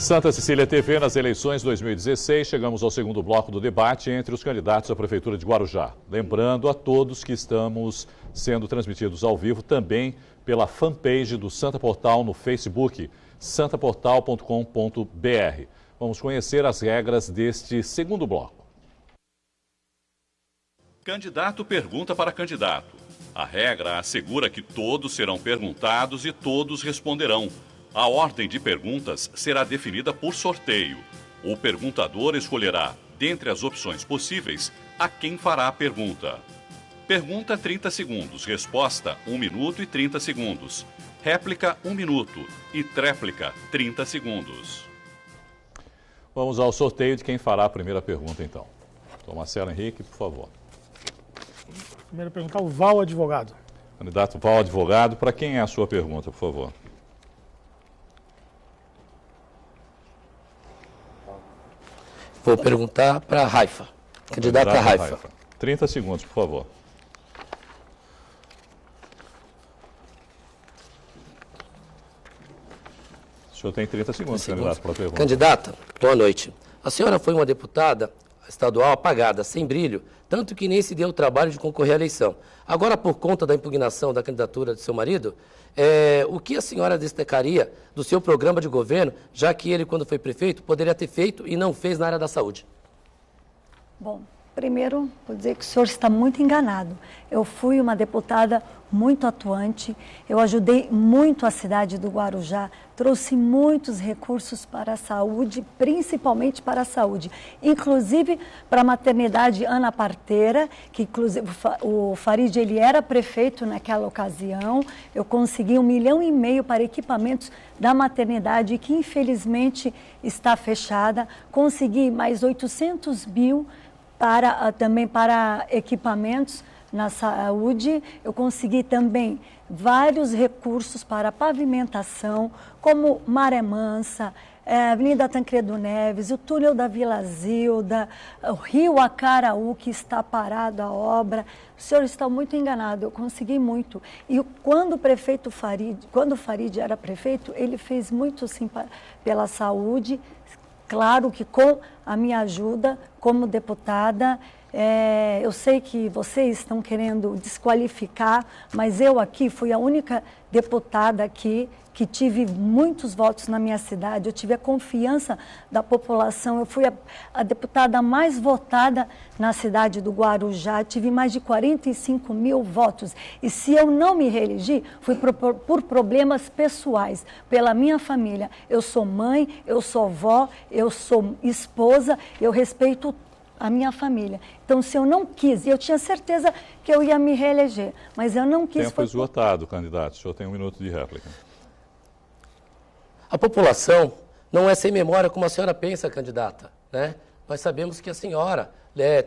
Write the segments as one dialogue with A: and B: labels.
A: Santa Cecília TV nas eleições 2016. Chegamos ao segundo bloco do debate entre os candidatos à Prefeitura de Guarujá. Lembrando a todos que estamos sendo transmitidos ao vivo também pela fanpage do Santa Portal no Facebook, santaportal.com.br. Vamos conhecer as regras deste segundo bloco. Candidato pergunta para candidato. A regra assegura que todos serão perguntados e todos responderão. A ordem de perguntas será definida por sorteio. O perguntador escolherá, dentre as opções possíveis, a quem fará a pergunta. Pergunta 30 segundos, resposta 1 minuto e 30 segundos. Réplica 1 minuto e tréplica 30 segundos. Vamos ao sorteio de quem fará a primeira pergunta então. Então, Marcelo Henrique, por favor.
B: Primeira pergunta, o Val Advogado.
A: Candidato Val Advogado, para quem é a sua pergunta, por favor?
C: Vou perguntar para a Raifa. Candidata Raifa.
A: 30 segundos, por favor. O senhor tem 30 segundos, candidato, para a pergunta.
C: Candidata, boa noite. A senhora foi uma deputada estadual apagada, sem brilho, tanto que nem se deu o trabalho de concorrer à eleição. Agora, por conta da impugnação da candidatura de seu marido, o que a senhora destacaria do seu programa de governo, já que ele, quando foi prefeito, poderia ter feito e não fez na área da saúde?
D: Bom, primeiro, vou dizer que o senhor está muito enganado. Eu fui uma deputada muito atuante, eu ajudei muito a cidade do Guarujá, trouxe muitos recursos para a saúde, principalmente para a saúde, inclusive para a maternidade Ana Parteira, que inclusive o Farid, ele era prefeito naquela ocasião. Eu consegui 1,5 milhão para equipamentos da maternidade, que infelizmente está fechada. Consegui mais 800 mil também para equipamentos na saúde. Eu consegui também vários recursos para pavimentação, como Maré Mansa, Avenida Tancredo Neves, o túnel da Vila Zilda, o Rio Acaraú, que está parado a obra. O senhor está muito enganado, eu consegui muito. E quando o Farid era prefeito, ele fez muito sim pela saúde. Claro que com a minha ajuda como deputada, eu sei que vocês estão querendo desqualificar, mas eu aqui fui a única deputada aqui que tive muitos votos na minha cidade. Eu tive a confiança da população, eu fui a deputada mais votada na cidade do Guarujá, tive mais de 45 mil votos. E se eu não me reelegi, foi por problemas pessoais, pela minha família. Eu sou mãe, eu sou avó, eu sou esposa, eu respeito a minha família. Então, se eu não quis, eu tinha certeza que eu ia me reeleger, mas eu não quis...
A: Tempo esgotado, candidato. O senhor tem 1 minuto de réplica.
C: A população não é sem memória como a senhora pensa, candidata, né? Nós sabemos que a senhora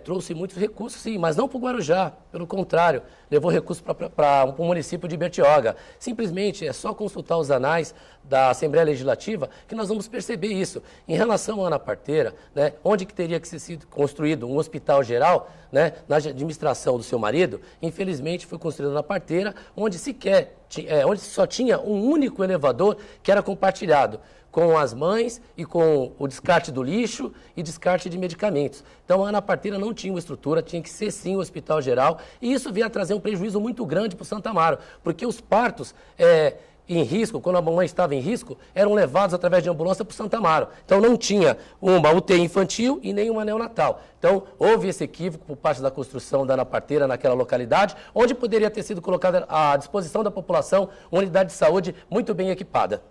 C: trouxe muitos recursos, sim, mas não para o Guarujá. Pelo contrário, levou recursos para o município de Bertioga. Simplesmente é só consultar os anais da Assembleia Legislativa que nós vamos perceber isso. Em relação à Ana Parteira, né, onde que teria que ser sido construído um hospital geral, né, na administração do seu marido, infelizmente foi construído na Parteira, onde onde só tinha um único elevador que era compartilhado com as mães e com o descarte do lixo e descarte de medicamentos. Então, a Ana Parteira não tinha uma estrutura, tinha que ser sim o hospital geral, e isso veio a trazer um prejuízo muito grande para o Santa Amaro, porque os partos em risco, quando a mamãe estava em risco, eram levados através de ambulância para o Santa Amaro. Então, não tinha uma UTI infantil e nem uma neonatal. Então, houve esse equívoco por parte da construção da Ana Parteira naquela localidade, onde poderia ter sido colocada à disposição da população uma unidade de saúde muito bem equipada.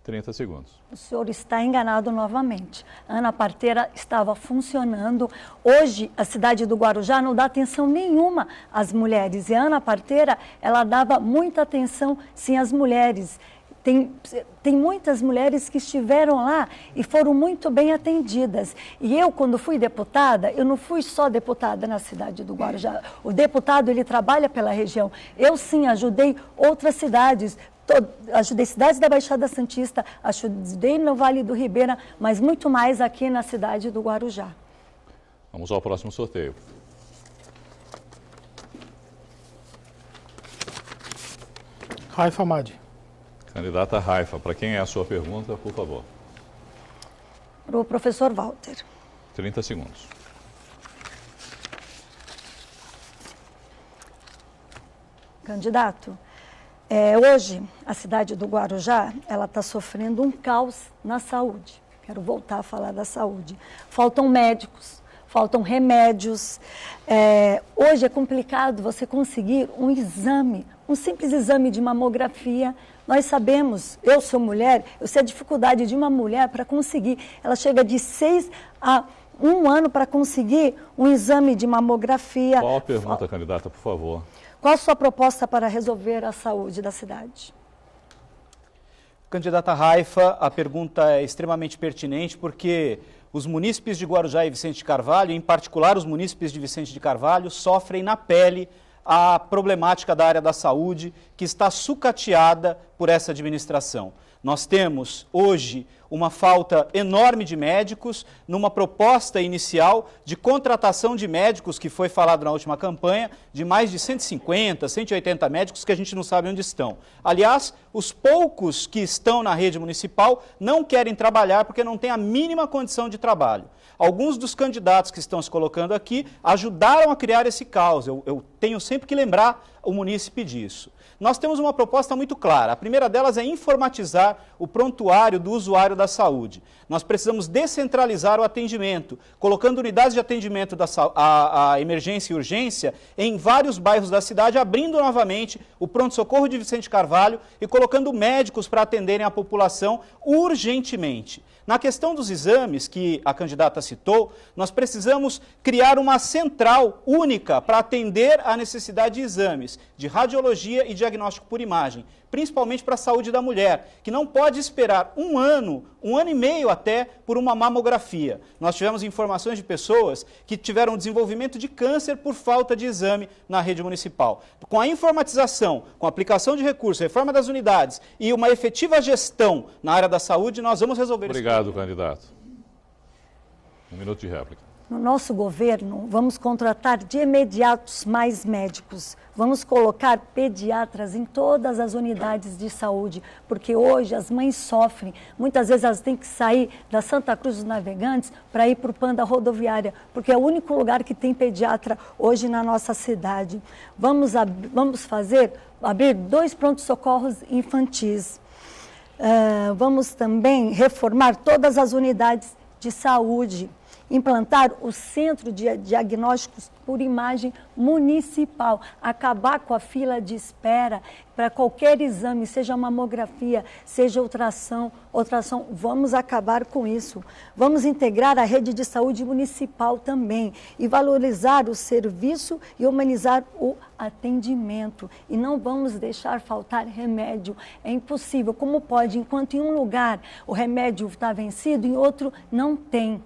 A: 30 segundos.
D: O senhor está enganado novamente. A Ana Parteira estava funcionando. Hoje, a cidade do Guarujá não dá atenção nenhuma às mulheres. E a Ana Parteira, ela dava muita atenção, sim, às mulheres. Tem muitas mulheres que estiveram lá e foram muito bem atendidas. E eu, quando fui deputada, eu não fui só deputada na cidade do Guarujá. O deputado, ele trabalha pela região. Eu, sim, ajudei outras cidades. Ajudei cidades da Baixada Santista, ajudei no Vale do Ribeira, mas muito mais aqui na cidade do Guarujá.
A: Vamos ao próximo sorteio.
B: Raifa Madi.
A: Candidata Raifa, para quem é a sua pergunta, por favor.
D: para o professor Walter.
A: 30 segundos.
D: Candidato, hoje a cidade do Guarujá, ela está sofrendo um caos na saúde. Quero voltar a falar da saúde. Faltam médicos, faltam remédios. Hoje é complicado você conseguir um exame, um simples exame de mamografia. Nós sabemos, eu sou mulher, eu sei a dificuldade de uma mulher para conseguir. Ela chega de 6 a 1 ano para conseguir um exame de mamografia.
A: Qual a pergunta, candidata, por favor?
D: Qual a sua proposta para resolver a saúde da cidade?
E: Candidata Raifa, a pergunta é extremamente pertinente porque os munícipes de Guarujá e Vicente de Carvalho, em particular os munícipes de Vicente de Carvalho, sofrem na pele a problemática da área da saúde que está sucateada por essa administração. Nós temos hoje uma falta enorme de médicos, numa proposta inicial de contratação de médicos, que foi falado na última campanha, de mais de 150, 180 médicos que a gente não sabe onde estão. Aliás, os poucos que estão na rede municipal não querem trabalhar porque não têm a mínima condição de trabalho. Alguns dos candidatos que estão se colocando aqui ajudaram a criar esse caos. Eu tenho sempre que lembrar o munícipe disso. Nós temos uma proposta muito clara. A primeira delas é informatizar o prontuário do usuário da saúde. Nós precisamos descentralizar o atendimento, colocando unidades de atendimento à emergência e urgência em vários bairros da cidade, abrindo novamente o pronto-socorro de Vicente Carvalho e colocando médicos para atenderem a população urgentemente. Na questão dos exames, que a candidata citou, nós precisamos criar uma central única para atender a necessidade de exames, de radiologia e diagnóstico por imagem, principalmente para a saúde da mulher, que não pode esperar um ano e meio até, por uma mamografia. Nós tivemos informações de pessoas que tiveram desenvolvimento de câncer por falta de exame na rede municipal. Com a informatização, com a aplicação de recursos, reforma das unidades e uma efetiva gestão na área da saúde, nós vamos resolver isso.
A: Obrigado, candidato. 1 minuto de réplica.
D: No nosso governo, vamos contratar de imediato mais médicos. Vamos colocar pediatras em todas as unidades de saúde, porque hoje as mães sofrem. Muitas vezes elas têm que sair da Santa Cruz dos Navegantes para ir para o Panda Rodoviária, porque é o único lugar que tem pediatra hoje na nossa cidade. Vamos abrir 2 pronto-socorros infantis. Vamos também reformar todas as unidades de saúde. Implantar o Centro de Diagnósticos por Imagem Municipal, acabar com a fila de espera para qualquer exame, seja mamografia, seja ultrassom, vamos acabar com isso. Vamos integrar a rede de saúde municipal também e valorizar o serviço e humanizar o atendimento. E não vamos deixar faltar remédio, é impossível. Como pode, enquanto em um lugar o remédio está vencido, em outro não tem.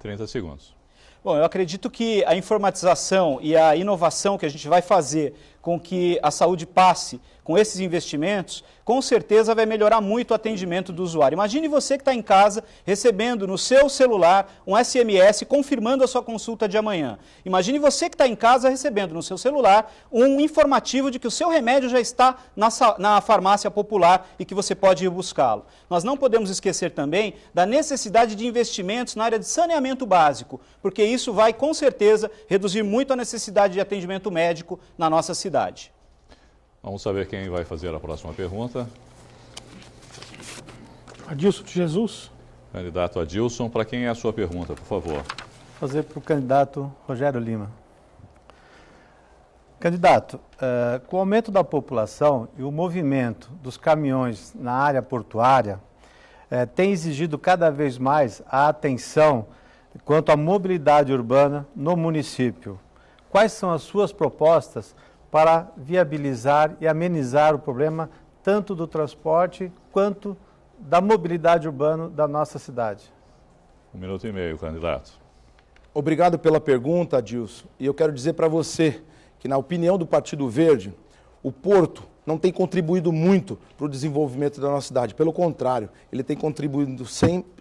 A: 30 segundos.
E: Bom, eu acredito que a informatização e a inovação que a gente vai fazer com que a saúde passe com esses investimentos, com certeza vai melhorar muito o atendimento do usuário. Imagine você que está em casa recebendo no seu celular um SMS confirmando a sua consulta de amanhã. Imagine você que está em casa recebendo no seu celular um informativo de que o seu remédio já está na farmácia popular e que você pode ir buscá-lo. Nós não podemos esquecer também da necessidade de investimentos na área de saneamento básico, porque isso vai com certeza reduzir muito a necessidade de atendimento médico na nossa cidade.
A: Vamos saber quem vai fazer a próxima pergunta.
B: Adilson de Jesus.
A: Candidato Adilson, para quem é a sua pergunta, por favor?
F: Vou fazer para o candidato Rogério Lima. Candidato, com o aumento da população e o movimento dos caminhões na área portuária, tem exigido cada vez mais a atenção quanto à mobilidade urbana no município. Quais são as suas propostas para viabilizar e amenizar o problema tanto do transporte quanto da mobilidade urbana da nossa cidade?
A: 1 minuto e meio, candidato.
G: Obrigado pela pergunta, Adilson. E eu quero dizer para você que, na opinião do Partido Verde, o porto não tem contribuído muito para o desenvolvimento da nossa cidade. Pelo contrário, ele tem contribuído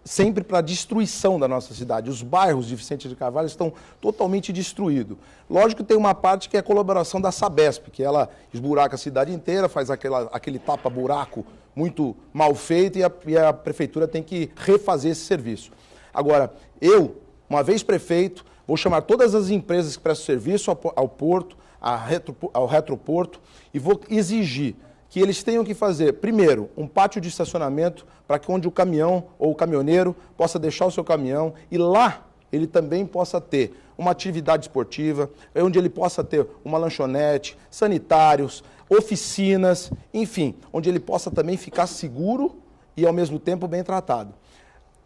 G: sempre para a destruição da nossa cidade. Os bairros de Vicente de Carvalho estão totalmente destruídos. Lógico que tem uma parte que é a colaboração da Sabesp, que ela esburaca a cidade inteira, faz aquele tapa-buraco muito mal feito e a prefeitura tem que refazer esse serviço. Agora, eu, uma vez prefeito, vou chamar todas as empresas que prestam serviço ao porto, ao retroporto, e vou exigir que eles tenham que fazer, primeiro, um pátio de estacionamento para que onde o caminhão ou o caminhoneiro possa deixar o seu caminhão e lá ele também possa ter uma atividade esportiva, onde ele possa ter uma lanchonete, sanitários, oficinas, enfim, onde ele possa também ficar seguro e ao mesmo tempo bem tratado.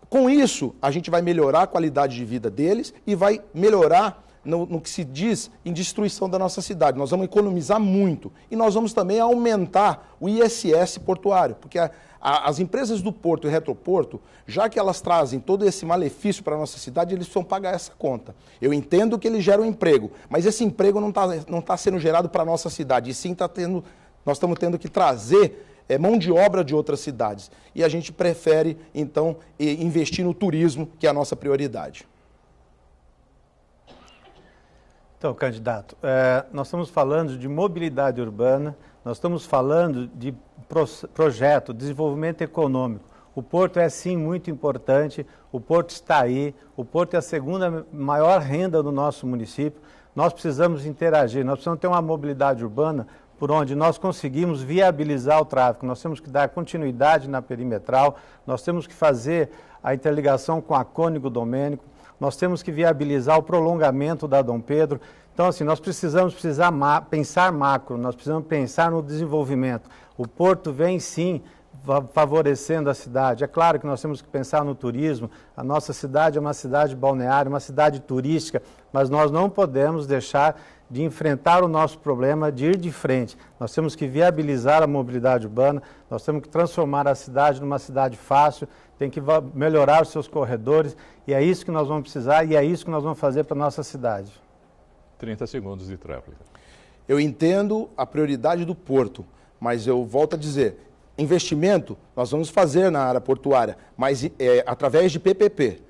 G: Com isso, a gente vai melhorar a qualidade de vida deles e vai melhorar no que se diz em destruição da nossa cidade. Nós vamos economizar muito e nós vamos também aumentar o ISS portuário, porque as empresas do porto e retroporto, já que elas trazem todo esse malefício para a nossa cidade, eles precisam pagar essa conta. Eu entendo que eles geram emprego, mas esse emprego não tá sendo gerado para a nossa cidade, e sim nós estamos tendo que trazer mão de obra de outras cidades. E a gente prefere, então, investir no turismo, que é a nossa prioridade.
F: Então, candidato, nós estamos falando de mobilidade urbana, nós estamos falando de projeto, desenvolvimento econômico. O porto é, sim, muito importante, o porto está aí, o porto é a segunda maior renda do nosso município. Nós precisamos interagir, nós precisamos ter uma mobilidade urbana por onde nós conseguimos viabilizar o tráfego. Nós temos que dar continuidade na perimetral, nós temos que fazer a interligação com a Cônigo Domênico, nós temos que viabilizar o prolongamento da Dom Pedro. Então, assim, nós precisamos pensar macro, nós precisamos pensar no desenvolvimento. O porto vem, sim, favorecendo a cidade. É claro que nós temos que pensar no turismo. A nossa cidade é uma cidade balneária, uma cidade turística, mas nós não podemos deixar de enfrentar o nosso problema, de ir de frente. Nós temos que viabilizar a mobilidade urbana, nós temos que transformar a cidade numa cidade fácil, tem que melhorar os seus corredores, e é isso que nós vamos precisar e é isso que nós vamos fazer para a nossa cidade.
A: 30 segundos de tréplica.
G: Eu entendo a prioridade do porto, mas eu volto a dizer, investimento nós vamos fazer na área portuária, mas através de PPP.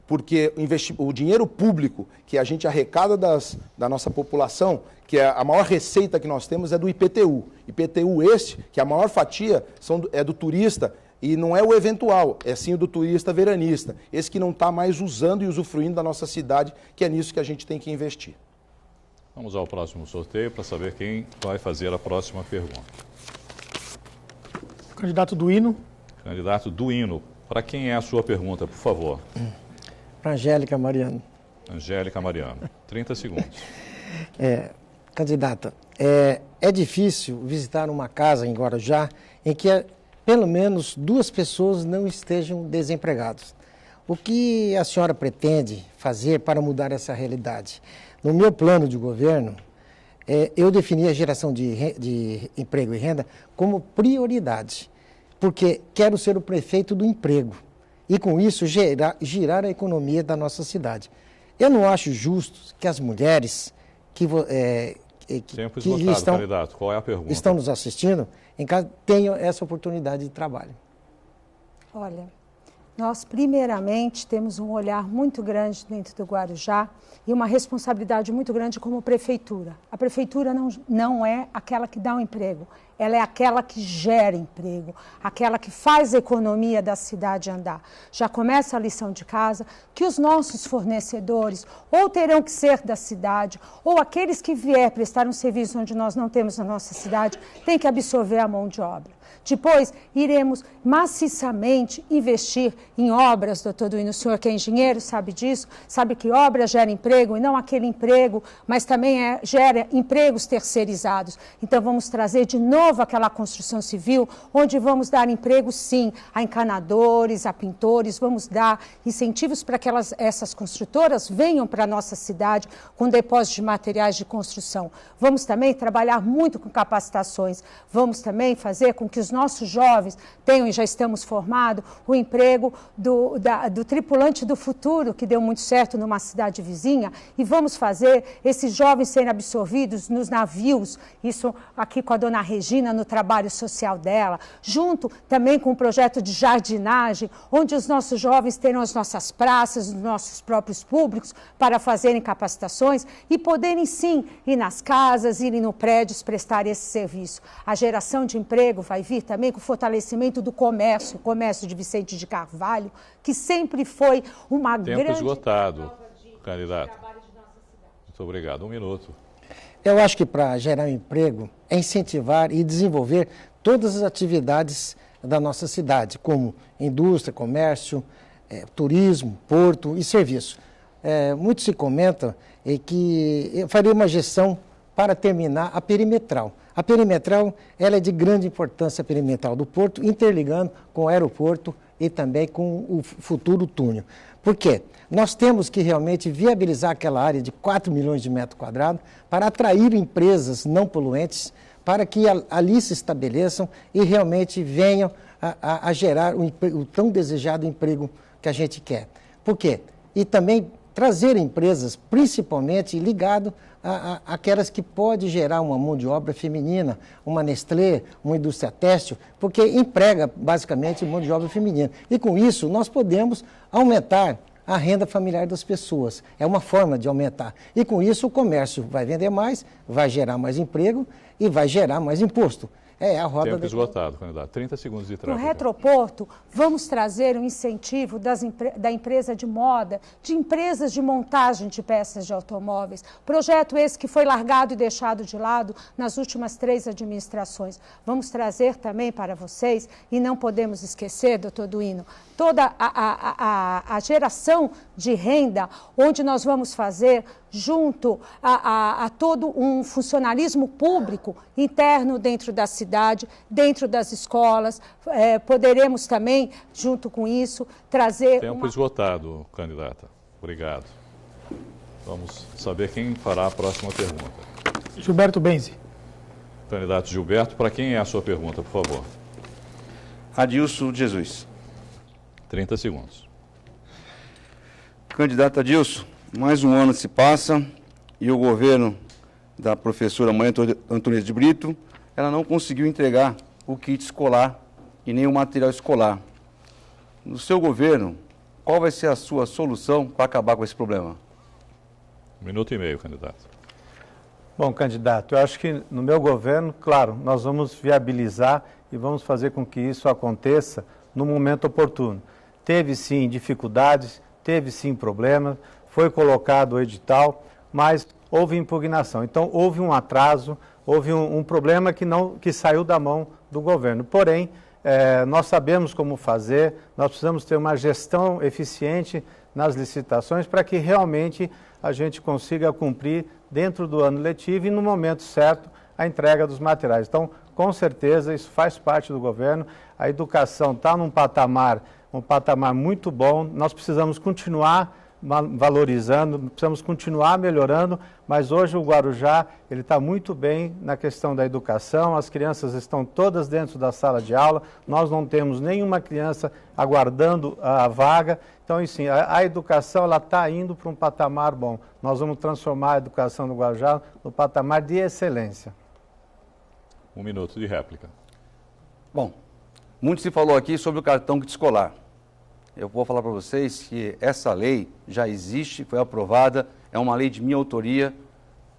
G: Porque o dinheiro público que a gente arrecada da nossa população, que é a maior receita que nós temos, é do IPTU. IPTU este, que a maior fatia é do turista, e não é o eventual, é sim o do turista veranista. Esse que não está mais usando e usufruindo da nossa cidade, que é nisso que a gente tem que investir.
A: Vamos ao próximo sorteio para saber quem vai fazer a próxima pergunta.
B: Candidato Duino.
A: Candidato Duino, para quem é a sua pergunta, por favor?
H: Para Angélica Mariano.
A: Angélica Mariano, 30 segundos.
H: Candidata, é difícil visitar uma casa em Guarujá em que pelo menos 2 pessoas não estejam desempregadas. O que a senhora pretende fazer para mudar essa realidade? No meu plano de governo, eu defini a geração de emprego e renda como prioridade, porque quero ser o prefeito do emprego e, com isso, girar a economia da nossa cidade. Eu não acho justo que as mulheres que
A: candidato. Qual é a pergunta?
H: Estão nos assistindo, em casa, tenham essa oportunidade de trabalho.
I: Olha, nós primeiramente temos um olhar muito grande dentro do Guarujá e uma responsabilidade muito grande como prefeitura. A prefeitura não é aquela que dá o emprego, ela é aquela que gera emprego, aquela que faz a economia da cidade andar. Já começa a lição de casa que os nossos fornecedores ou terão que ser da cidade ou aqueles que vier prestar um serviço onde nós não temos na nossa cidade têm que absorver a mão de obra. Depois, iremos maciçamente investir em obras, doutor Duino, o senhor que é engenheiro sabe disso, sabe que obra gera emprego e não aquele emprego, mas também gera empregos terceirizados. Então, vamos trazer de novo aquela construção civil, onde vamos dar emprego, sim, a encanadores, a pintores, vamos dar incentivos para que essas construtoras venham para a nossa cidade com depósitos de materiais de construção. Vamos também trabalhar muito com capacitações, vamos também fazer com que que os nossos jovens tenham, e já estamos formados, o emprego do tripulante do futuro, que deu muito certo numa cidade vizinha, e vamos fazer esses jovens serem absorvidos nos navios, isso aqui com a dona Regina, no trabalho social dela, junto também com o projeto de jardinagem, onde os nossos jovens terão as nossas praças, os nossos próprios públicos, para fazerem capacitações e poderem sim ir nas casas, irem no prédio, prestar esse serviço. A geração de emprego vai vir também com o fortalecimento do comércio, o comércio de Vicente de Carvalho, que sempre foi uma grande...
A: Tempo esgotado, candidato. Muito obrigado. 1 minuto.
H: Eu acho que para gerar emprego é incentivar e desenvolver todas as atividades da nossa cidade, como indústria, comércio, turismo, porto e serviço. Muito se comenta que eu faria uma gestão para terminar a perimetral. A perimetral ela é de grande importância perimetral do porto, interligando com o aeroporto e também com o futuro túnel. Por quê? Nós temos que realmente viabilizar aquela área de 4 milhões de metros quadrados para atrair empresas não poluentes, para que ali se estabeleçam e realmente venham a gerar o tão desejado emprego que a gente quer. Por quê? E também trazer empresas, principalmente ligado àquelas que podem gerar uma mão de obra feminina, uma Nestlé, uma indústria têxtil, porque emprega basicamente mão de obra feminina. E com isso nós podemos aumentar a renda familiar das pessoas. É uma forma de aumentar. E com isso o comércio vai vender mais, vai gerar mais emprego e vai gerar mais imposto. É a roda...
A: Tempo esgotado, candidato. 30 segundos de tráfego.
I: No Retroporto, vamos trazer um incentivo da empresa de moda, de empresas de montagem de peças de automóveis. Projeto esse que foi largado e deixado de lado nas últimas 3 administrações. Vamos trazer também para vocês, e não podemos esquecer, doutor Duino, toda a geração de renda, onde nós vamos fazer junto a todo um funcionalismo público interno dentro da cidade, dentro das escolas. Poderemos também, junto com isso, trazer...
A: Tempo esgotado, candidata. Obrigado. Vamos saber quem fará a próxima pergunta.
B: Gilberto Benzi.
A: Candidato Gilberto, para quem é a sua pergunta, por favor?
J: Adilson Jesus.
A: 30 segundos.
J: Candidato Adilson, mais um ano se passa e o governo da professora Maria Antonieta de Brito, ela não conseguiu entregar o kit escolar e nem o material escolar. No seu governo, qual vai ser a sua solução para acabar com esse problema?
A: 1 minuto e meio, candidato.
F: Bom, candidato, eu acho que no meu governo, claro, nós vamos viabilizar e vamos fazer com que isso aconteça no momento oportuno. Teve sim dificuldades, teve sim problemas, foi colocado o edital, mas houve impugnação. Então houve um atraso, houve um problema que saiu da mão do governo. Porém, nós sabemos como fazer, nós precisamos ter uma gestão eficiente nas licitações para que realmente a gente consiga cumprir dentro do ano letivo e no momento certo a entrega dos materiais. Então, com certeza, isso faz parte do governo. A educação está num patamar muito bom. Nós precisamos continuar valorizando, precisamos continuar melhorando, mas hoje o Guarujá ele está muito bem na questão da educação, as crianças estão todas dentro da sala de aula, nós não temos nenhuma criança aguardando a vaga, então, assim, a educação está indo para um patamar bom. Nós vamos transformar a educação do Guarujá no patamar de excelência.
A: 1 minuto de réplica.
J: Bom, muito se falou aqui sobre o cartão kit escolar. Eu vou falar para vocês que essa lei já existe, foi aprovada, é uma lei de minha autoria,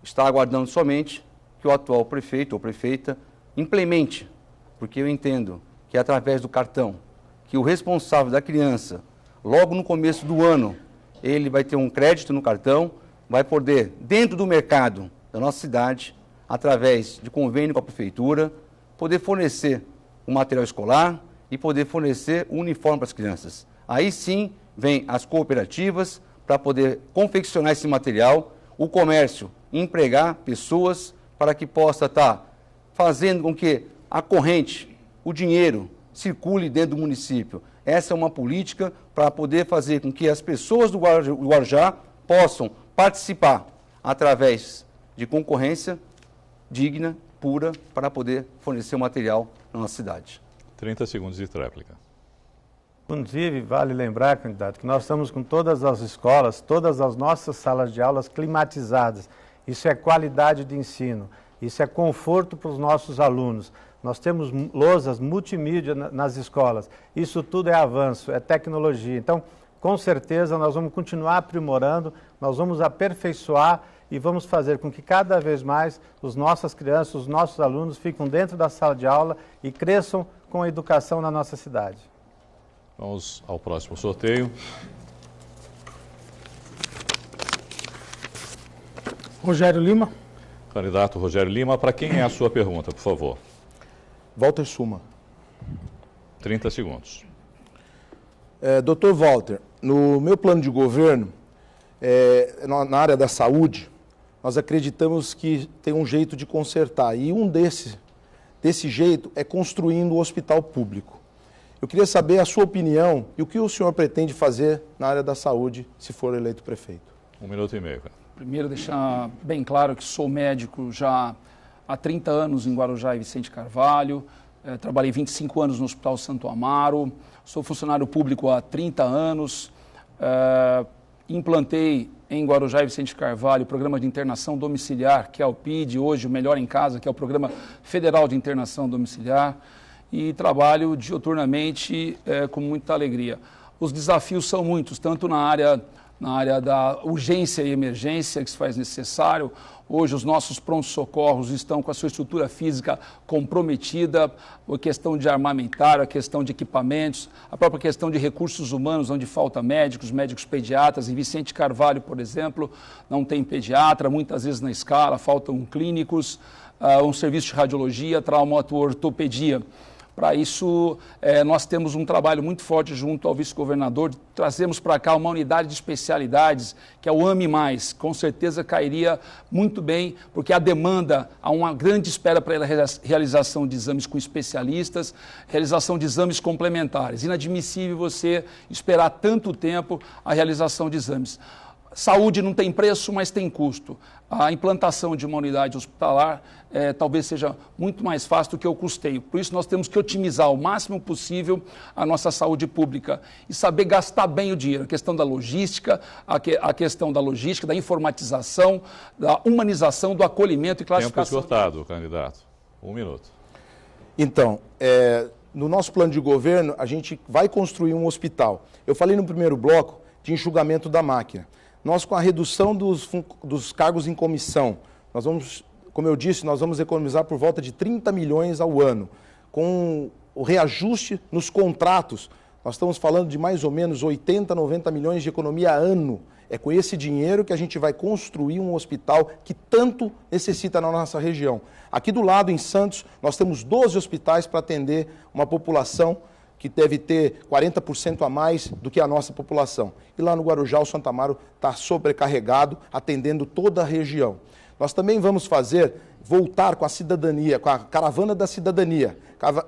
J: está aguardando somente que o atual prefeito ou prefeita implemente, porque eu entendo que é através do cartão, que o responsável da criança, logo no começo do ano, ele vai ter um crédito no cartão, vai poder, dentro do mercado da nossa cidade, através de convênio com a prefeitura, poder fornecer o material escolar e poder fornecer o uniforme para as crianças. Aí sim, vem as cooperativas para poder confeccionar esse material, o comércio empregar pessoas para que possa estar fazendo com que a corrente, o dinheiro, circule dentro do município. Essa é uma política para poder fazer com que as pessoas do Guarujá possam participar através de concorrência digna, pura, para poder fornecer o material na nossa cidade.
A: 30 segundos de tréplica.
F: Inclusive, vale lembrar, candidato, que nós estamos com todas as escolas, todas as nossas salas de aulas climatizadas. Isso é qualidade de ensino, isso é conforto para os nossos alunos. Nós temos lousas multimídia nas escolas. Isso tudo é avanço, é tecnologia. Então, com certeza, nós vamos continuar aprimorando, nós vamos aperfeiçoar e vamos fazer com que cada vez mais as nossas crianças, os nossos alunos fiquem dentro da sala de aula e cresçam com a educação na nossa cidade.
A: Vamos ao próximo sorteio.
B: Rogério Lima.
A: Candidato Rogério Lima, para quem é a sua pergunta, por favor?
G: Walter Suma.
A: 30 segundos.
G: Dr. Walter, no meu plano de governo, na área da saúde, nós acreditamos que tem um jeito de consertar. E um desse jeito é construindo o hospital público. Eu queria saber a sua opinião e o que o senhor pretende fazer na área da saúde se for eleito prefeito.
A: 1 minuto e meio, cara.
K: Primeiro, deixar bem claro que sou médico já há 30 anos em Guarujá e Vicente Carvalho, trabalhei 25 anos no Hospital Santo Amaro, sou funcionário público há 30 anos, implantei em Guarujá e Vicente Carvalho o programa de internação domiciliar, que é o PID, hoje o Melhor em Casa, que é o Programa Federal de Internação Domiciliar, e trabalho diuturnamente com muita alegria. Os desafios são muitos, tanto na área da urgência e emergência, que se faz necessário. Hoje os nossos prontos-socorros estão com a sua estrutura física comprometida, a questão de armamentário, a questão de equipamentos, a própria questão de recursos humanos, onde falta médicos pediatras. Em Vicente Carvalho, por exemplo, não tem pediatra, muitas vezes na escala, faltam clínicos, um serviço de radiologia, traumato-ortopedia. Para isso, nós temos um trabalho muito forte junto ao vice-governador, trazemos para cá uma unidade de especialidades, que é o AME+, com certeza cairia muito bem, porque a demanda, há uma grande espera para a realização de exames com especialistas, realização de exames complementares. Inadmissível você esperar tanto tempo a realização de exames. Saúde não tem preço, mas tem custo. A implantação de uma unidade hospitalar talvez seja muito mais fácil do que o custeio. Por isso, nós temos que otimizar o máximo possível a nossa saúde pública e saber gastar bem o dinheiro. A questão da logística, da informatização, da humanização, do acolhimento e classificação.
A: Tempo esgotado, candidato. 1 minuto.
G: Então, no nosso plano de governo, a gente vai construir um hospital. Eu falei no primeiro bloco de enxugamento da máquina. Nós, com a redução dos cargos em comissão, nós vamos, como eu disse, nós vamos economizar por volta de 30 milhões ao ano. Com o reajuste nos contratos, nós estamos falando de mais ou menos 80, 90 milhões de economia ano. É com esse dinheiro que a gente vai construir um hospital que tanto necessita na nossa região. Aqui do lado, em Santos, nós temos 12 hospitais para atender uma população que deve ter 40% a mais do que a nossa população. E lá no Guarujá, o Santo Amaro está sobrecarregado, atendendo toda a região. Nós também vamos voltar com a cidadania, com a caravana da cidadania.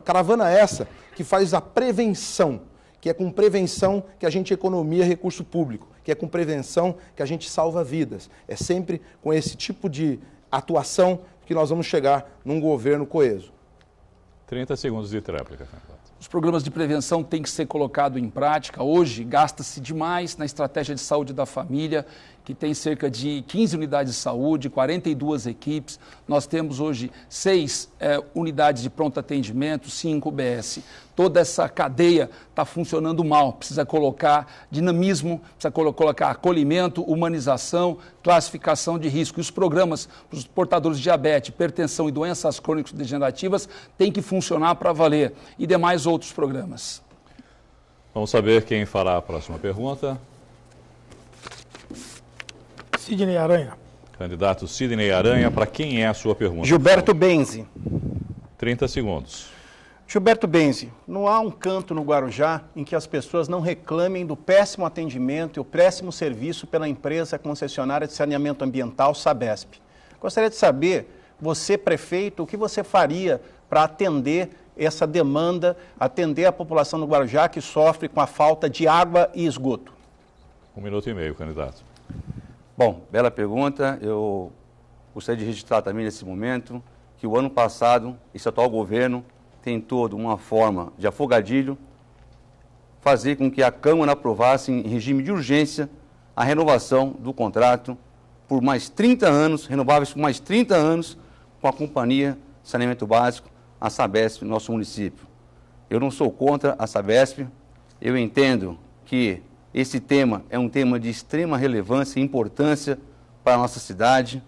G: Caravana essa que faz a prevenção, que é com prevenção que a gente economia recurso público, que é com prevenção que a gente salva vidas. É sempre com esse tipo de atuação que nós vamos chegar num governo coeso.
A: 30 segundos de tréplica.
K: Os programas de prevenção têm que ser colocados em prática. Hoje, gasta-se demais na estratégia de saúde da família, que tem cerca de 15 unidades de saúde, 42 equipes. Nós temos hoje 6 unidades de pronto atendimento, 5 UBS. Toda essa cadeia está funcionando mal. Precisa colocar dinamismo, precisa colocar acolhimento, humanização, classificação de risco. E os programas para os portadores de diabetes, hipertensão e doenças crônicas degenerativas têm que funcionar para valer. E demais outros programas.
A: Vamos saber quem fará a próxima pergunta.
B: Sidney Aranha.
A: Candidato Sidney Aranha, para quem é a sua pergunta?
L: Gilberto Benzi.
A: 30 segundos.
L: Gilberto Benzi, não há um canto no Guarujá em que as pessoas não reclamem do péssimo atendimento e o péssimo serviço pela empresa concessionária de saneamento ambiental, Sabesp. Gostaria de saber, você prefeito, o que você faria para atender essa demanda, atender a população do Guarujá que sofre com a falta de água e esgoto?
A: 1 minuto e meio, candidato.
J: Bom, bela pergunta. Eu gostaria de registrar também nesse momento que o ano passado, esse atual governo tentou, de uma forma de afogadilho, fazer com que a Câmara aprovasse em regime de urgência a renovação do contrato por mais 30 anos, renováveis por mais 30 anos, com a Companhia de Saneamento Básico, a Sabesp, no nosso município. Eu não sou contra a Sabesp, eu entendo que esse tema é um tema de extrema relevância e importância para a nossa cidade,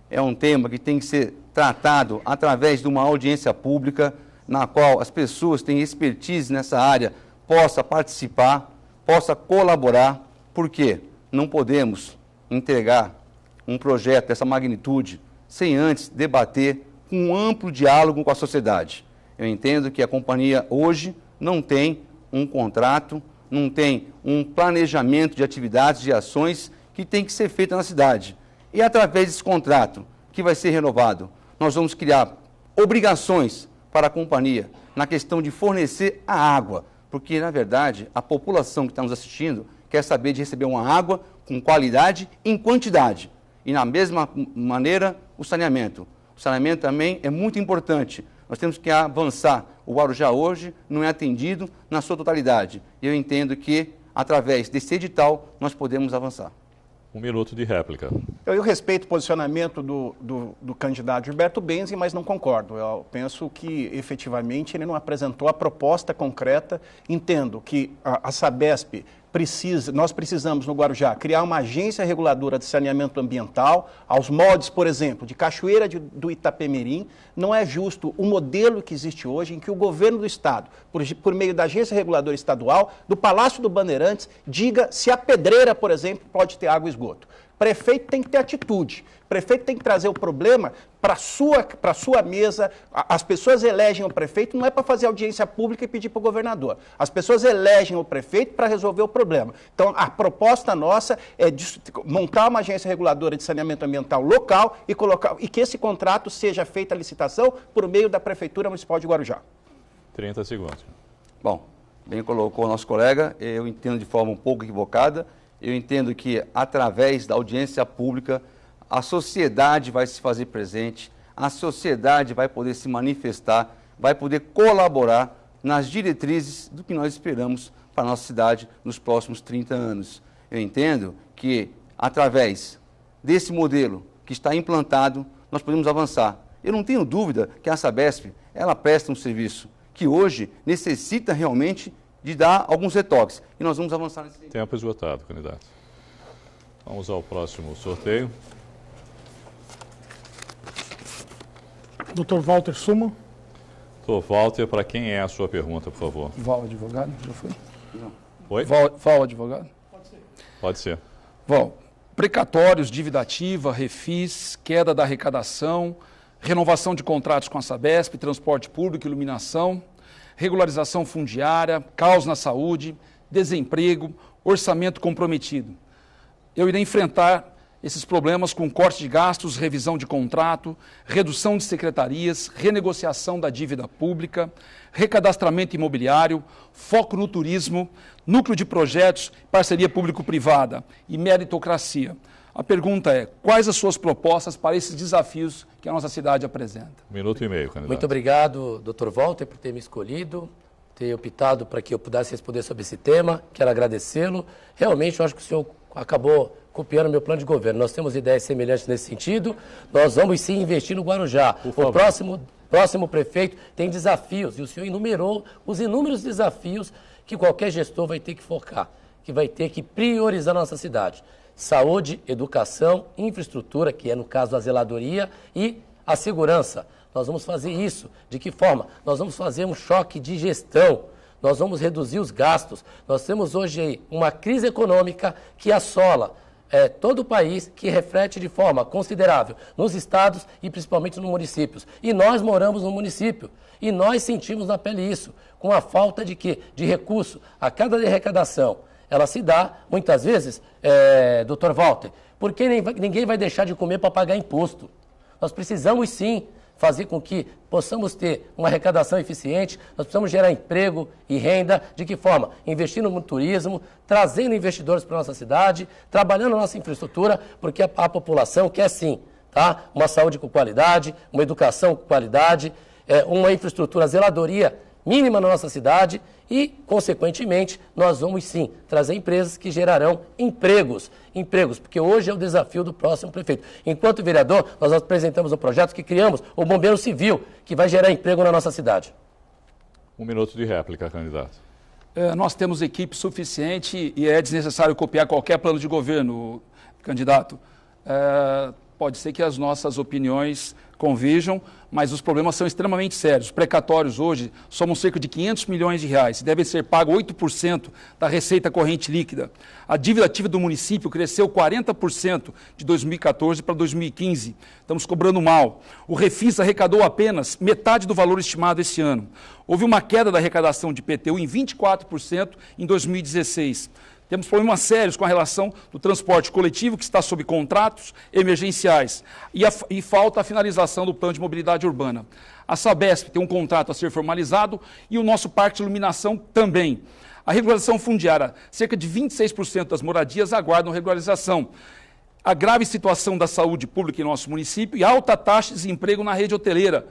J: é um tema que tem que ser tratado através de uma audiência pública, na qual as pessoas que têm expertise nessa área possam participar, possam colaborar, porque não podemos entregar um projeto dessa magnitude sem antes debater com um amplo diálogo com a sociedade. Eu entendo que a companhia hoje não tem um contrato, não tem um planejamento de atividades, de ações que tem que ser feita na cidade. E através desse contrato que vai ser renovado, nós vamos criar obrigações para a companhia na questão de fornecer a água, porque, na verdade, a população que está nos assistindo quer saber de receber uma água com qualidade e em quantidade. E, na mesma maneira, o saneamento. O saneamento também é muito importante. Nós temos que avançar. O Guarujá hoje não é atendido na sua totalidade. E eu entendo que, através desse edital, nós podemos avançar.
A: 1 minuto de réplica.
L: Eu respeito o posicionamento do candidato Gilberto Benzi, mas não concordo. Eu penso que, efetivamente, ele não apresentou a proposta concreta. Entendo que a Sabesp nós precisamos, no Guarujá, criar uma agência reguladora de saneamento ambiental, aos moldes, por exemplo, de Cachoeira do Itapemirim. Não é justo o modelo que existe hoje, em que o governo do Estado, por meio da agência reguladora estadual, do Palácio do Bandeirantes, diga se a Pedreira, por exemplo, pode ter água e esgoto. Prefeito tem que ter atitude. Prefeito tem que trazer o problema para a sua mesa. As pessoas elegem o prefeito não é para fazer audiência pública e pedir para o governador. As pessoas elegem o prefeito para resolver o problema. Então, a proposta nossa é montar uma agência reguladora de saneamento ambiental local e que esse contrato seja feito a licitação por meio da Prefeitura Municipal de Guarujá.
A: 30 segundos.
J: Bom, bem colocou o nosso colega, eu entendo de forma um pouco equivocada. Eu entendo que, através da audiência pública, a sociedade vai se fazer presente, a sociedade vai poder se manifestar, vai poder colaborar nas diretrizes do que nós esperamos para a nossa cidade nos próximos 30 anos. Eu entendo que, através desse modelo que está implantado, nós podemos avançar. Eu não tenho dúvida que a Sabesp, ela presta um serviço que hoje necessita realmente de dar alguns retoques. E nós vamos avançar nesse sentido.
A: Tempo esgotado, candidato. Vamos ao próximo sorteio.
B: Dr. Walter Suma.
A: Dr. Walter, para quem é a sua pergunta, por favor?
K: Val, advogado, já foi?
J: Não.
A: Oi?
K: Val, advogado?
B: Pode ser.
A: Pode ser.
K: Val, precatórios, dívida ativa, refis, queda da arrecadação, renovação de contratos com a Sabesp, transporte público, iluminação, regularização fundiária, caos na saúde, desemprego, orçamento comprometido. Eu irei enfrentar esses problemas com corte de gastos, revisão de contrato, redução de secretarias, renegociação da dívida pública, recadastramento imobiliário, foco no turismo, núcleo de projetos, parceria público-privada e meritocracia. A pergunta é, quais as suas propostas para esses desafios que a nossa cidade apresenta?
A: 1 minuto e meio, candidato.
C: Muito obrigado, Dr. Walter, por ter me escolhido, ter optado para que eu pudesse responder sobre esse tema. Quero agradecê-lo. Realmente, eu acho que o senhor acabou copiando meu plano de governo. Nós temos ideias semelhantes nesse sentido. Nós vamos sim investir no Guarujá. O próximo prefeito tem desafios, e o senhor enumerou os inúmeros desafios que qualquer gestor vai ter que focar, que vai ter que priorizar na nossa cidade. Saúde, educação, infraestrutura, que é no caso a zeladoria, e a segurança. Nós vamos fazer isso. De que forma? Nós vamos fazer um choque de gestão. Nós vamos reduzir os gastos. Nós temos hoje aí uma crise econômica que assola todo o país, que reflete de forma considerável nos estados e principalmente nos municípios. E nós moramos no município. E nós sentimos na pele isso, com a falta de quê? De recurso. A cada arrecadação, ela se dá, muitas vezes, Dr. Walter, porque ninguém vai deixar de comer para pagar imposto. Nós precisamos, sim, fazer com que possamos ter uma arrecadação eficiente, nós precisamos gerar emprego e renda. De que forma? Investindo no turismo, trazendo investidores para a nossa cidade, trabalhando na nossa infraestrutura, porque a população quer, sim, tá? Uma saúde com qualidade, uma educação com qualidade. uma infraestrutura, zeladoria mínima na nossa cidade e, consequentemente, nós vamos sim trazer empresas que gerarão empregos, porque hoje é o desafio do próximo prefeito. Enquanto vereador, nós apresentamos um projeto que criamos, o Bombeiro Civil, que vai gerar emprego na nossa cidade.
A: 1 minuto de réplica, candidato.
K: Nós temos equipe suficiente e é desnecessário copiar qualquer plano de governo, candidato. Pode ser que as nossas opiniões converjam, mas os problemas são extremamente sérios. Os precatórios hoje somam cerca de 500 milhões de reais e devem ser pagos 8% da receita corrente líquida. A dívida ativa do município cresceu 40% de 2014 para 2015. Estamos cobrando mal. O Refis arrecadou apenas metade do valor estimado esse ano. Houve uma queda da arrecadação de IPTU em 24% em 2016. Temos problemas sérios com a relação do transporte coletivo, que está sob contratos emergenciais, e falta a finalização do plano de mobilidade urbana. A Sabesp tem um contrato a ser formalizado e o nosso parque de iluminação também. A regularização fundiária, cerca de 26% das moradias aguardam regularização. A grave situação da saúde pública em nosso município e alta taxa de desemprego na rede hoteleira.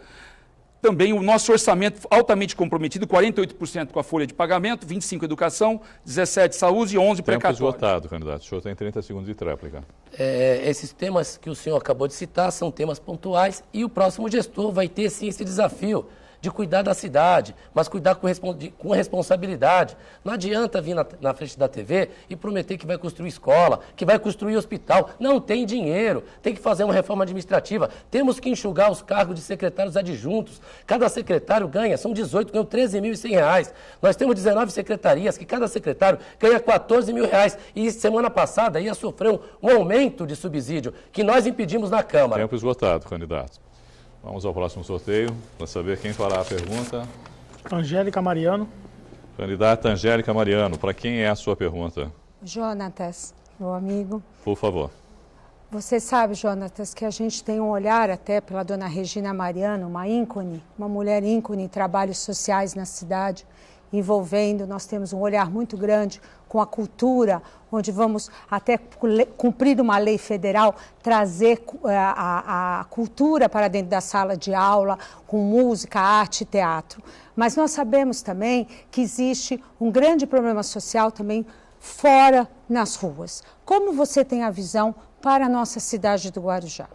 K: Também o nosso orçamento altamente comprometido, 48% com a folha de pagamento, 25% educação, 17% saúde e 11% precatório.
A: Tempo esgotado, candidato. O senhor tem 30 segundos de tréplica.
C: Esses temas que o senhor acabou de citar são temas pontuais e o próximo gestor vai ter sim esse desafio de cuidar da cidade, mas cuidar com responsabilidade. Não adianta vir na frente da TV e prometer que vai construir escola, que vai construir hospital. Não tem dinheiro, tem que fazer uma reforma administrativa. Temos que enxugar os cargos de secretários adjuntos. Cada secretário ganha, são 18, ganham R$13.100. Nós temos 19 secretarias, que cada secretário ganha R$14.000. E semana passada ia sofrer um aumento de subsídio, que nós impedimos na Câmara.
A: Tempo esgotado, candidato. Vamos ao próximo sorteio, para saber quem fará a pergunta.
B: Angélica Mariano.
A: Candidata Angélica Mariano, para quem é a sua pergunta?
I: Jonatas, meu amigo.
A: Por favor.
I: Você sabe, Jonatas, que a gente tem um olhar até pela dona Regina Mariano, uma ícone, uma mulher ícone em trabalhos sociais na cidade, envolvendo, nós temos um olhar muito grande com a cultura, onde vamos até cumprir uma lei federal, trazer a cultura para dentro da sala de aula, com música, arte e teatro. Mas nós sabemos também que existe um grande problema social também fora nas ruas. Como você tem a visão para a nossa cidade do Guarujá?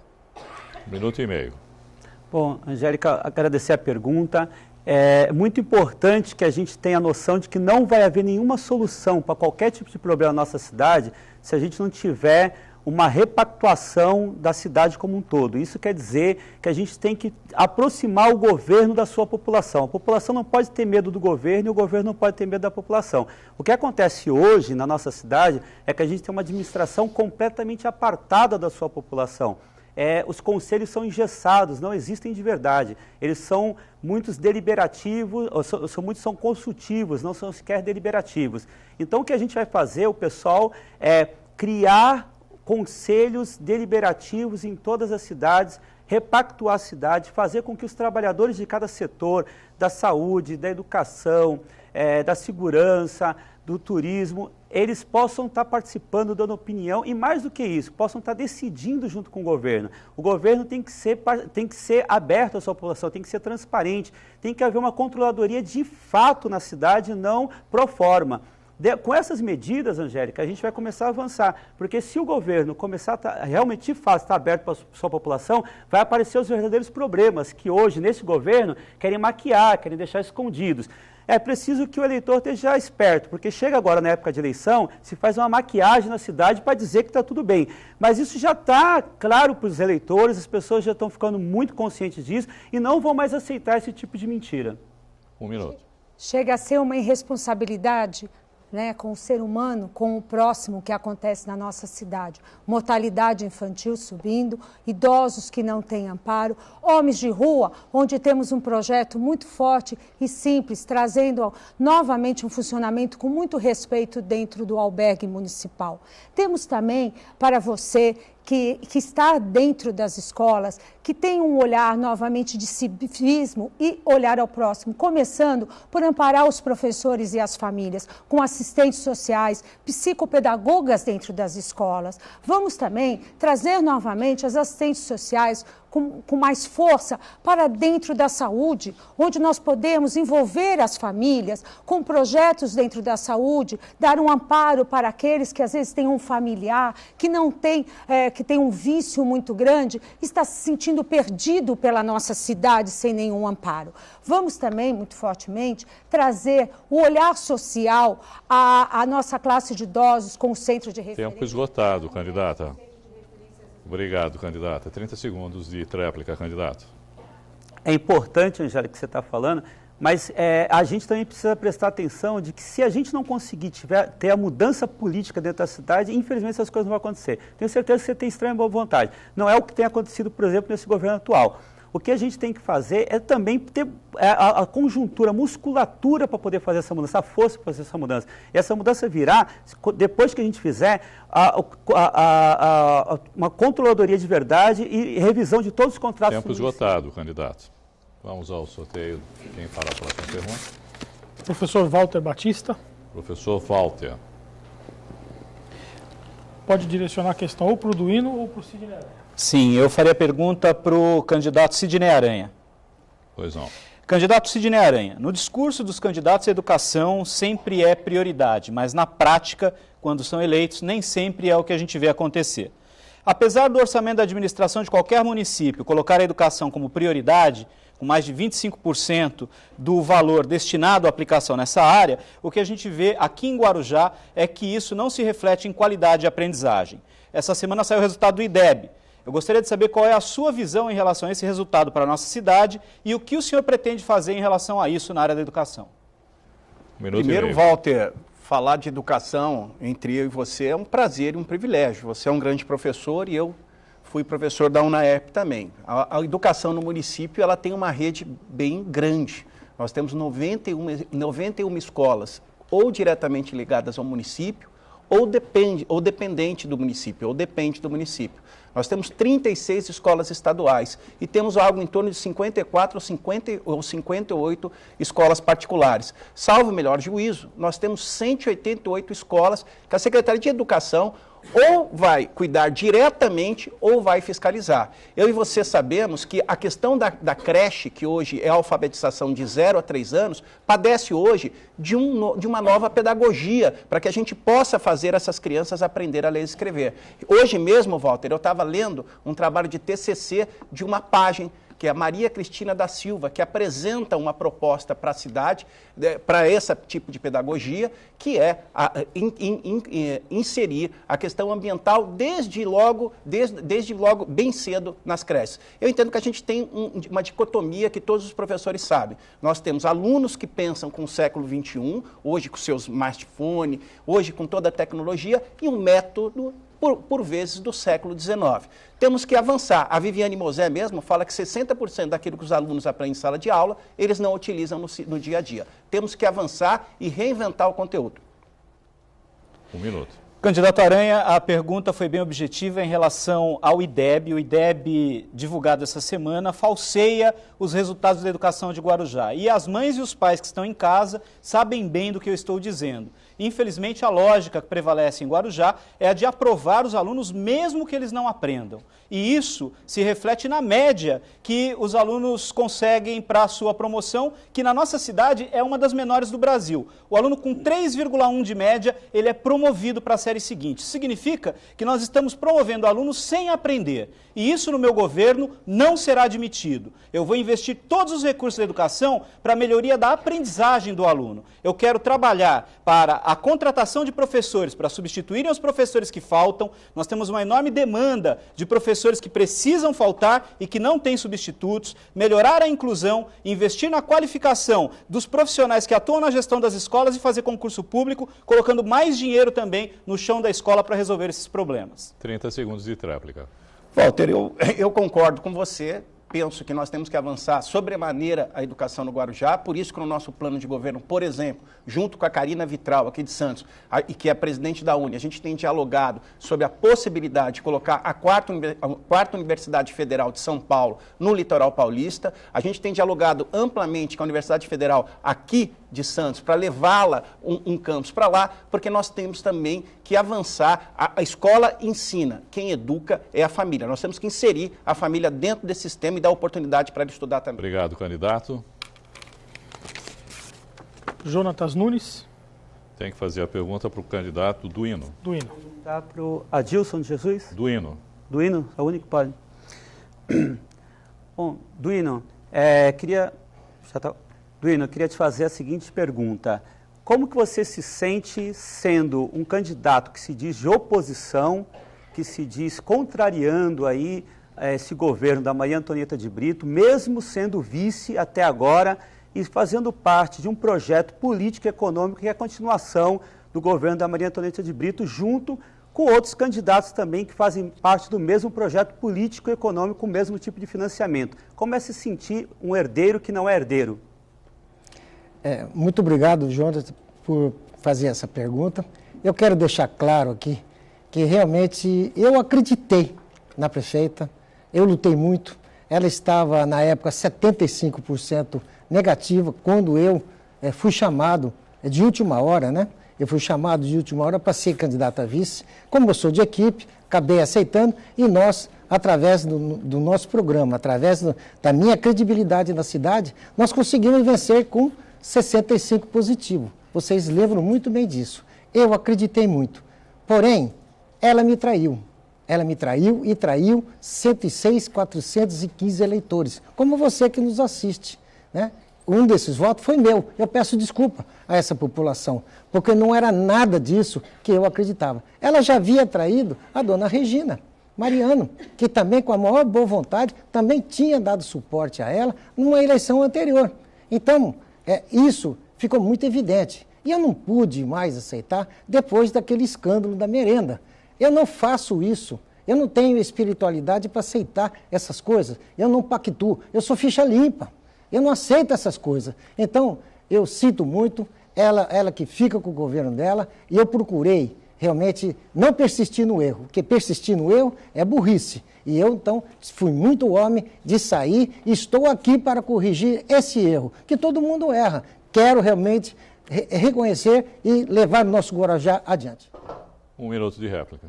A: 1 minuto e meio.
E: Bom, Angélica, agradecer a pergunta. É muito importante que a gente tenha a noção de que não vai haver nenhuma solução para qualquer tipo de problema na nossa cidade se a gente não tiver uma repactuação da cidade como um todo. Isso quer dizer que a gente tem que aproximar o governo da sua população. A população não pode ter medo do governo e o governo não pode ter medo da população. O que acontece hoje na nossa cidade é que a gente tem uma administração completamente apartada da sua população. Os conselhos são engessados, não existem de verdade. Eles são muitos deliberativos, muitos são consultivos, não são sequer deliberativos. Então, o que a gente vai fazer, o pessoal, é criar conselhos deliberativos em todas as cidades, repactuar a cidade, fazer com que os trabalhadores de cada setor, da saúde, da educação, da segurança, do turismo, eles possam estar participando, dando opinião e, mais do que isso, possam estar decidindo junto com o governo. O governo tem que ser aberto à sua população, tem que ser transparente, tem que haver uma controladoria de fato na cidade, não pro forma. Com essas medidas, Angélica, a gente vai começar a avançar, porque se o governo começar a realmente, de fato, estar aberto para a sua população, vai aparecer os verdadeiros problemas que hoje, nesse governo, querem maquiar, querem deixar escondidos. É preciso que o eleitor esteja esperto, porque chega agora na época de eleição, se faz uma maquiagem na cidade para dizer que está tudo bem. Mas isso já está claro para os eleitores, as pessoas já estão ficando muito conscientes disso e não vão mais aceitar esse tipo de mentira.
A: 1 minuto.
I: Chega a ser uma irresponsabilidade, né, com o ser humano, com o próximo que acontece na nossa cidade. Mortalidade infantil subindo, idosos que não têm amparo, homens de rua, onde temos um projeto muito forte e simples, trazendo novamente um funcionamento com muito respeito dentro do albergue municipal. Temos também para você que está dentro das escolas, que tem um olhar novamente de civismo e olhar ao próximo, começando por amparar os professores e as famílias, com assistentes sociais, psicopedagogas dentro das escolas. Vamos também trazer novamente as assistentes sociais com mais força para dentro da saúde, onde nós podemos envolver as famílias com projetos dentro da saúde, dar um amparo para aqueles que às vezes têm um familiar, que não tem, que tem um vício muito grande, está se sentindo perdido pela nossa cidade sem nenhum amparo. Vamos também, muito fortemente, trazer o olhar social à nossa classe de idosos com o centro de referência.
A: Tempo esgotado, candidata. Obrigado, candidata. 30 segundos de tréplica, candidato.
M: É importante, Angélica, o que você está falando, mas a gente também precisa prestar atenção de que se a gente não conseguir ter a mudança política dentro da cidade, infelizmente essas coisas não vão acontecer. Tenho certeza que você tem extrema boa vontade. Não é o que tem acontecido, por exemplo, nesse governo atual. O que a gente tem que fazer é também ter a conjuntura, a musculatura para poder fazer essa mudança, a força para fazer essa mudança. E essa mudança virá, depois que a gente fizer uma controladoria de verdade e revisão de todos os contratos.
A: Tempo esgotado, candidato. Vamos ao sorteio. Quem fará a próxima pergunta?
B: Professor Walter Batista.
A: Professor Walter.
B: Pode direcionar a questão ou para o Duino ou para o Sidney Aranha.
E: Sim, eu faria a pergunta para o candidato Sidney Aranha.
A: Pois não.
E: Candidato Sidney Aranha, no discurso dos candidatos à educação sempre é prioridade, mas na prática, quando são eleitos, nem sempre é o que a gente vê acontecer. Apesar do orçamento da administração de qualquer município colocar a educação como prioridade, com mais de 25% do valor destinado à aplicação nessa área, o que a gente vê aqui em Guarujá é que isso não se reflete em qualidade de aprendizagem. Essa semana saiu o resultado do IDEB. Eu gostaria de saber qual é a sua visão em relação a esse resultado para a nossa cidade e o que o senhor pretende fazer em relação a isso na área da educação.
L: Primeiro, Walter, falar de educação entre eu e você é um prazer e um privilégio. Você é um grande professor e eu fui professor da UNAERP também. A educação no município ela tem uma rede bem grande. Nós temos 91 escolas ou diretamente ligadas ao município ou dependente do município, ou depende do município. Nós temos 36 escolas estaduais e temos algo em torno de 54 ou 58 escolas particulares. Salvo o melhor juízo, nós temos 188 escolas que a Secretaria de Educação ou vai cuidar diretamente ou vai fiscalizar. Eu e você sabemos que a questão da creche, que hoje é a alfabetização de 0 a 3 anos, padece hoje de uma nova pedagogia para que a gente possa fazer essas crianças aprender a ler e escrever. Hoje mesmo, Walter, eu estava lendo um trabalho de TCC de uma página que é a Maria Cristina da Silva, que apresenta uma proposta para a cidade, para esse tipo de pedagogia, que é inserir a questão ambiental desde logo bem cedo nas creches. Eu entendo que a gente tem uma dicotomia que todos os professores sabem. Nós temos alunos que pensam com o século XXI, hoje com seus smartphones, hoje com toda a tecnologia, e um método por vezes do século XIX. Temos que avançar. A Viviane Mosé mesmo fala que 60% daquilo que os alunos aprendem em sala de aula, eles não utilizam no dia a dia. Temos que avançar e reinventar o conteúdo.
A: 1 minuto.
E: Candidato Aranha, a pergunta foi bem objetiva em relação ao IDEB. O IDEB, divulgado essa semana, falseia os resultados da educação de Guarujá. E as mães e os pais que estão em casa sabem bem do que eu estou dizendo. Infelizmente, a lógica que prevalece em Guarujá é a de aprovar os alunos mesmo que eles não aprendam. E isso se reflete na média que os alunos conseguem para a sua promoção, que na nossa cidade é uma das menores do Brasil. O aluno com 3,1 de média, ele é promovido para a série seguinte. Isso significa que nós estamos promovendo alunos sem aprender. E isso no meu governo não será admitido. Eu vou investir todos os recursos da educação para a melhoria da aprendizagem do aluno. Eu quero trabalhar para a contratação de professores, para substituírem os professores que faltam. Nós temos uma enorme demanda de professores que precisam faltar e que não têm substitutos, melhorar a inclusão, investir na qualificação dos profissionais que atuam na gestão das escolas e fazer concurso público, colocando mais dinheiro também no chão da escola para resolver esses problemas.
A: 30 segundos de tréplica.
L: Walter, eu concordo com você. Penso que nós temos que avançar sobremaneira a educação no Guarujá, por isso que no nosso plano de governo, por exemplo, junto com a Karina Vitral, aqui de Santos, e que é presidente da UNE, a gente tem dialogado sobre a possibilidade de colocar a quarta Universidade Federal de São Paulo no litoral paulista. A gente tem dialogado amplamente com a Universidade Federal aqui de Santos, para levá-la um campus para lá, porque nós temos também que avançar. A escola ensina, quem educa é a família. Nós temos que inserir a família dentro desse sistema e dar oportunidade para ela estudar também.
A: Obrigado, candidato.
B: Jonatas Nunes.
A: Tem que fazer a pergunta para o candidato Duino.
B: Duino.
M: Tá para o Adilson de Jesus?
A: Duino.
M: Duino, é o único que pode. Bom, Duino, Duino, eu queria te fazer a seguinte pergunta. Como que você se sente sendo um candidato que se diz de oposição, que se diz contrariando aí esse governo da Maria Antonieta de Brito, mesmo sendo vice até agora e fazendo parte de um projeto político e econômico que é a continuação do governo da Maria Antonieta de Brito, junto com outros candidatos também que fazem parte do mesmo projeto político e econômico, com o mesmo tipo de financiamento. Como é se sentir um herdeiro que não é herdeiro?
H: Muito obrigado, Jonas, por fazer essa pergunta. Eu quero deixar claro aqui que realmente eu acreditei na prefeita, eu lutei muito. Ela estava, na época, 75% negativa, quando eu fui chamado de última hora, né? Eu fui chamado de última hora para ser candidato a vice. Como eu sou de equipe, acabei aceitando e nós, através do nosso programa, através da minha credibilidade na cidade, nós conseguimos vencer com 65 positivo. Vocês lembram muito bem disso. Eu acreditei muito. Porém, ela me traiu. Ela me traiu e traiu 106.415 eleitores, como você que nos assiste, né? Um desses votos foi meu. Eu peço desculpa a essa população, porque não era nada disso que eu acreditava. Ela já havia traído a dona Regina Mariano, que também, com a maior boa vontade, também tinha dado suporte a ela numa eleição anterior. Então, isso ficou muito evidente. E eu não pude mais aceitar depois daquele escândalo da merenda. Eu não faço isso. Eu não tenho espiritualidade para aceitar essas coisas. Eu não pactuo. Eu sou ficha limpa. Eu não aceito essas coisas. Então, eu sinto muito, ela que fica com o governo dela, e eu procurei realmente não persistir no erro, porque persistir no erro é burrice. E eu, então, fui muito homem de sair e estou aqui para corrigir esse erro, que todo mundo erra. Quero realmente reconhecer e levar o nosso Guarujá adiante.
A: 1 minuto de réplica.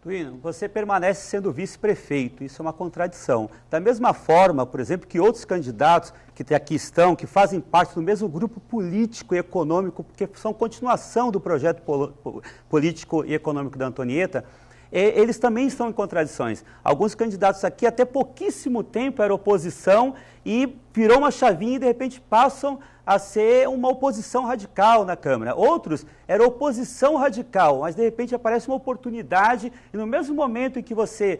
M: Duino, você permanece sendo vice-prefeito, isso é uma contradição. Da mesma forma, por exemplo, que outros candidatos que aqui estão, que fazem parte do mesmo grupo político e econômico, porque são continuação do projeto político e econômico da Antonieta, eles também estão em contradições. Alguns candidatos aqui, até pouquíssimo tempo, eram oposição e virou uma chavinha e, de repente, passam a ser uma oposição radical na Câmara. Outros eram oposição radical, mas, de repente, aparece uma oportunidade e, no mesmo momento em que você,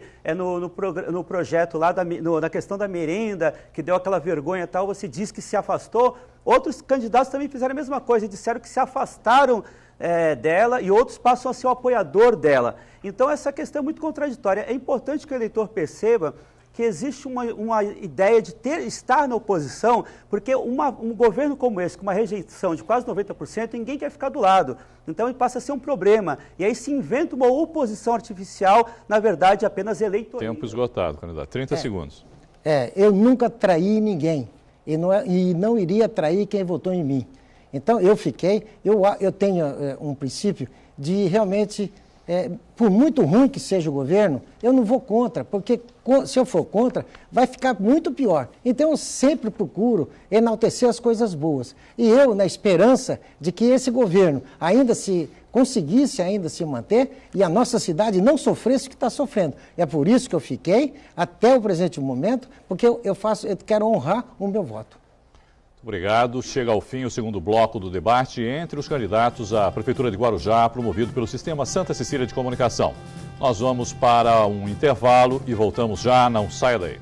M: no projeto lá, na questão da merenda, que deu aquela vergonha e tal, você diz que se afastou, outros candidatos também fizeram a mesma coisa, disseram que se afastaram dela e outros passam a ser o apoiador dela. Então, essa questão é muito contraditória. É importante que o eleitor perceba que existe uma ideia de estar na oposição, porque um governo como esse, com uma rejeição de quase 90%, ninguém quer ficar do lado. Então, ele passa a ser um problema. E aí se inventa uma oposição artificial, na verdade, apenas eleitoral.
A: Tempo esgotado, candidato. 30 segundos.
H: Eu nunca traí ninguém e não iria trair quem votou em mim. Então, eu tenho um princípio de realmente, por muito ruim que seja o governo, eu não vou contra, porque se eu for contra, vai ficar muito pior. Então, eu sempre procuro enaltecer as coisas boas. E eu, na esperança de que esse governo conseguisse ainda se manter e a nossa cidade não sofresse o que está sofrendo. É por isso que eu fiquei até o presente momento, porque eu quero honrar o meu voto.
A: Obrigado. Chega ao fim o segundo bloco do debate entre os candidatos à Prefeitura de Guarujá, promovido pelo Sistema Santa Cecília de Comunicação. Nós vamos para um intervalo e voltamos já, não saia daí.